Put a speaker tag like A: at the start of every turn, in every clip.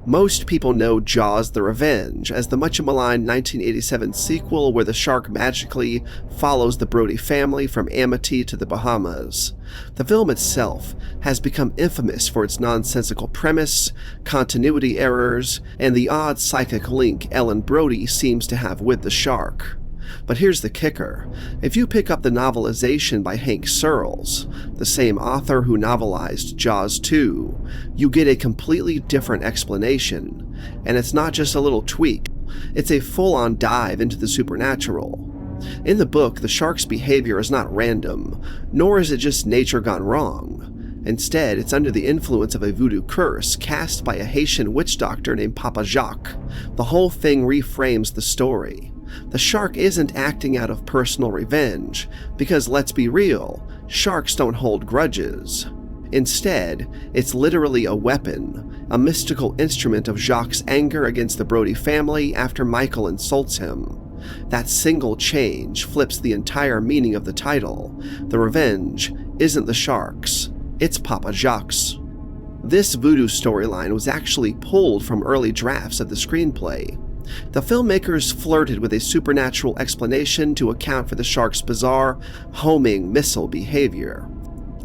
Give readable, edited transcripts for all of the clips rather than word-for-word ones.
A: Most people know Jaws: The Revenge as the much-maligned 1987 sequel where the shark magically follows the Brodys family from Amity to the Bahamas. The film itself has become infamous for its nonsensical premise, continuity errors, and the odd psychic link Ellen Brody seems to have with the shark. But here's the kicker. If you pick up the novelization by Hank Searles, the same author who novelized Jaws 2, you get a completely different explanation. And it's not just a little tweak, it's a full-on dive into the supernatural. In the book, the shark's behavior is not random, nor is it just nature gone wrong. Instead, it's under the influence of a voodoo curse cast by a Haitian witch doctor named Papa Jacques. The whole thing reframes the story. The shark isn't acting out of personal revenge, because let's be real, sharks don't hold grudges. Instead, it's literally a weapon, a mystical instrument of Jacques' anger against the Brodys family after Michael insults him. That single change flips the entire meaning of the title. The revenge isn't the shark's, it's Papa Jacques'. This voodoo storyline was actually pulled from early drafts of the screenplay. The filmmakers flirted with a supernatural explanation to account for the shark's bizarre, homing missile behavior.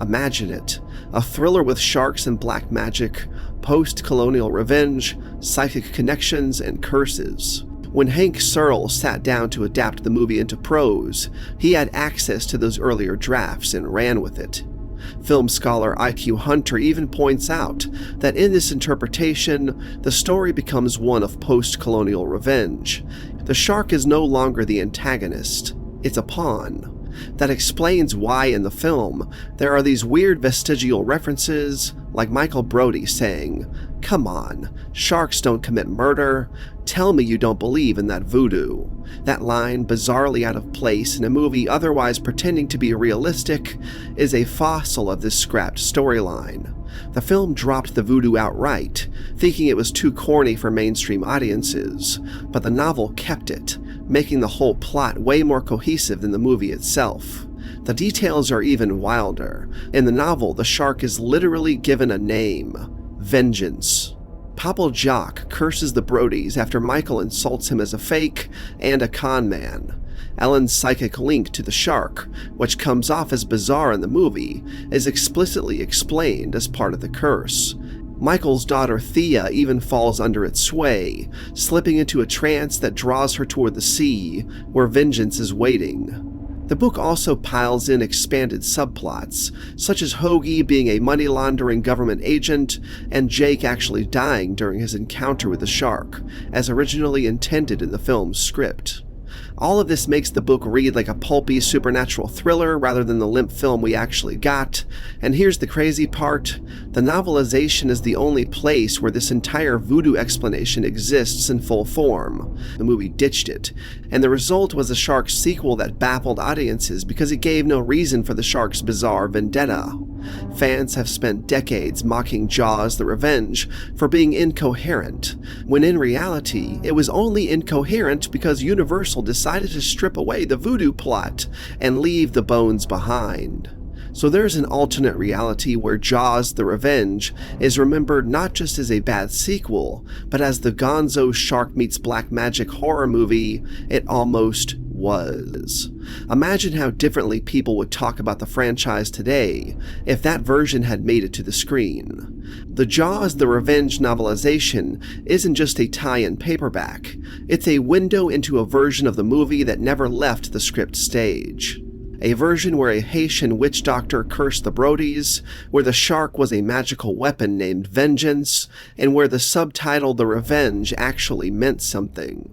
A: Imagine it, a thriller with sharks and black magic, post-colonial revenge, psychic connections, and curses. When Hank Searles sat down to adapt the movie into prose, he had access to those earlier drafts and ran with it. Film scholar I.Q. Hunter even points out that in this interpretation, the story becomes one of post-colonial revenge. The shark is no longer the antagonist, it's a pawn. That explains why in the film there are these weird vestigial references, like Michael Brodys saying, "Come on, sharks don't commit murder. Tell me you don't believe in that voodoo." That line, bizarrely out of place in a movie otherwise pretending to be realistic, is a fossil of this scrapped storyline. The film dropped the voodoo outright, thinking it was too corny for mainstream audiences, but the novel kept it, making the whole plot way more cohesive than the movie itself. The details are even wilder. In the novel, the shark is literally given a name: Vengeance. Papa Jacques curses the Brodys after Michael insults him as a fake and a con man. Ellen's psychic link to the shark, which comes off as bizarre in the movie, is explicitly explained as part of the curse. Michael's daughter Thea even falls under its sway, slipping into a trance that draws her toward the sea, where vengeance is waiting. The book also piles in expanded subplots, such as Hoagie being a money-laundering government agent and Jake actually dying during his encounter with the shark, as originally intended in the film's script. All of this makes the book read like a pulpy supernatural thriller rather than the limp film we actually got, and here's the crazy part: the novelization is the only place where this entire voodoo explanation exists in full form. The movie ditched it, and the result was a shark sequel that baffled audiences because it gave no reason for the shark's bizarre vendetta. Fans have spent decades mocking Jaws: The Revenge for being incoherent, when in reality it was only incoherent because Universal decided to strip away the voodoo plot and leave the bones behind. So there's an alternate reality where Jaws: The Revenge is remembered not just as a bad sequel, but as the gonzo shark meets black magic horror movie it almost was. Imagine how differently people would talk about the franchise today if that version had made it to the screen. The Jaws: The Revenge novelization isn't just a tie-in paperback, it's a window into a version of the movie that never left the script stage. A version where a Haitian witch doctor cursed the Brodys, where the shark was a magical weapon named Vengeance, and where the subtitle The Revenge actually meant something.